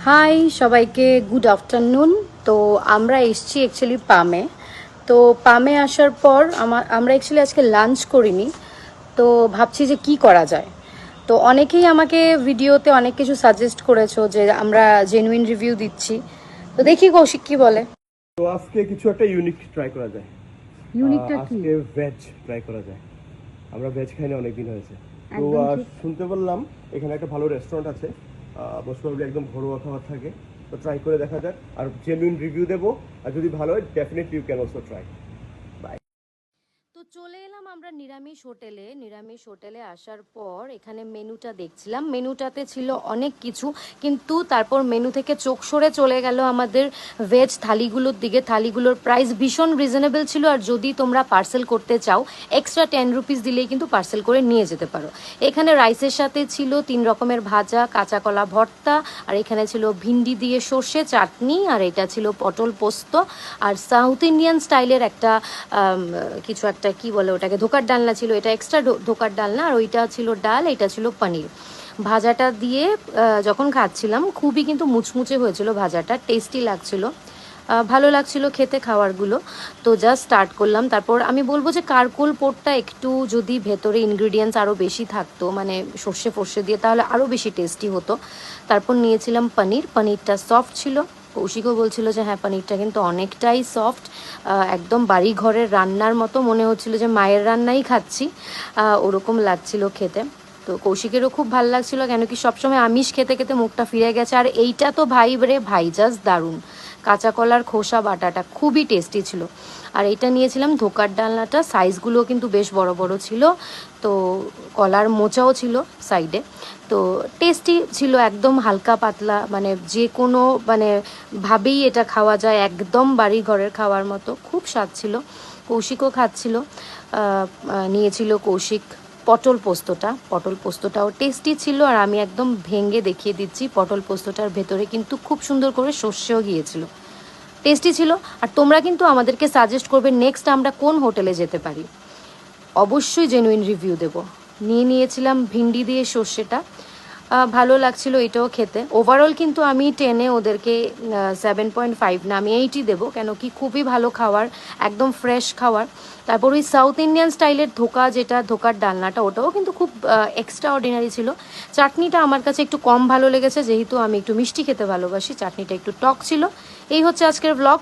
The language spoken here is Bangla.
হাই সবাইকে, গুড আফটারনুন। তো আমরা এসছি অ্যাকচুয়ালি পামে। তো পামে আসার পর আমরা অ্যাকচুয়ালি আজকে লাঞ্চ করিনি। তো ভাবছি যে কি করা যায়। তো অনেকেই আমাকে ভিডিওতে অনেক কিছু সাজেস্ট করেছো যে আমরা জেনুইন রিভিউ দিচ্ছি। তো দেখি কৌশিক কি বলে। তো আজকে কিছু একটা ইউনিক ট্রাই করা যায়। ইউনিকটা কি? আজকে ভেজ ট্রাই করা যায়। আমরা ভেজ খাই না অনেকদিন হয়েছে। তো একদম ঠিক। শুনতে বললাম এখানে একটা ভালো রেস্টুরেন্ট আছে, মোস্ট প্রবাবলি একদম ঘরোয়া খাবার থাকে। তো ট্রাই করে দেখা যাক, আর জেনুইন রিভিউ দেবো। আর যদি ভালো হয় definitely you can also try. তো চলে এলাম আমরা নিরামিষ হোটেলে আসার পর এখানে মেনুটা দেখছিলাম। মেনুটাতে ছিল অনেক কিছু, কিন্তু তারপর মেনু থেকে চোখ সরে চলে গেল আমাদের ভেজ থালিগুলোর দিকে। থালিগুলোর প্রাইস ভীষণ রিজনেবল ছিল, আর যদি তোমরা পার্সেল করতে চাও এক্সট্রা 10 রুপিস দিলেই কিন্তু পার্সেল করে নিয়ে যেতে পারো। এখানে রাইসের সাথে ছিল 3 রকমের ভাজা, কাঁচা কলা ভর্তা, আর এখানে ছিল ভিন্ডি দিয়ে সর্ষে চাটনি, আর এটা ছিল পটল পোস্ত, আর সাউথ ইন্ডিয়ান স্টাইলের একটা কিছু একটা কি বলে ওটাকে, ধোকার ডালনা ছিল। এটা এক্সট্রা ধোকার ডালনা, আর ওইটা ছিল ডাল, এটা ছিল পনির। ভাজাটা দিয়ে যখন খাচ্ছিলাম খুবই কিন্তু মুচমুচে হয়েছিল ভাজাটা, টেস্টি লাগছিল, ভালো লাগছিল খেতে খাবারগুলো। তো জাস্ট স্টার্ট করলাম। তারপর আমি বলবো যে কারকুল পোর্টটা একটু যদি ভেতরে ইনগ্রিডিয়েন্টস আরও বেশি থাকতো, মানে সর্ষে ফর্ষে দিয়ে, তাহলে আরও বেশি টেস্টি হতো। তারপর নিয়েছিলাম পনিরটা সফট ছিল। কৌশিকও বলছিল যে হ্যাঁ, পনিরটা কিন্তু অনেকটাই সফট, একদম বাড়ি ঘরের রান্নার মতো মনে হচ্ছিল, যে মায়ের রান্নাই খাচ্ছি ওরকম লাগছিল খেতে। তো কৌশিকেরও খুব ভালো লাগছিল, কেন কি সবসময় আমিষ খেতে খেতে মুখটা ফিরে গেছে। আর এইটা তো ভাই রে ভাই, জাস্ট দারুণ। কাঁচা কলার খোসা বাটাটা খুবই টেস্টি ছিল। আর এইটা নিয়েছিলাম ধোকার ডালনাটা, সাইজগুলো কিন্তু বেশ বড় বড় ছিল। তো কলার মোচাও ছিল সাইডে। তো টেস্টি ছিল, একদম হালকা পাতলা, মানে যে কোনো মানে ভাবেই এটা খাওয়া যায়, একদম বাড়ি ঘরের খাওয়ার মতো, খুব স্বাদ ছিল। কৌশিকও খাচ্ছিল। নিয়েছিল কৌশিক পটল পোস্তটাও টেস্টি ছিল। আর আমি একদম ভেঙে দেখিয়ে দিচ্ছি, পটল পোস্তটার ভেতরে কিন্তু খুব সুন্দর করে সর্ষেও গিয়েছিল, টেস্টি ছিল। আর তোমরা কিন্তু আমাদেরকে সাজেস্ট করবে নেক্সট আমরা কোন হোটেলে যেতে পারি, অবশ্যই জেনুইন রিভিউ দেব। নিয়েছিলাম ভিন্ডি দিয়ে সর্ষেটা, ভালো লাগছিল এটাও খেতে। ওভারঅল কিন্তু আমি 10-এ ওদেরকে 7.5 না, আমি 8ই দেবো, কেন কি খুবই ভালো খাবার, একদম ফ্রেশ খাবার। তারপর ওই সাউথ ইন্ডিয়ান স্টাইলের যেটা ধোকার ডালনাটা, ওটাও কিন্তু খুব এক্সট্রা অর্ডিনারি ছিল। চাটনিটা আমার কাছে একটু কম ভালো লেগেছে, যেহেতু আমি একটু মিষ্টি খেতে ভালোবাসি, চাটনিটা একটু টক ছিল। এই হচ্ছে আজকের ব্লগ।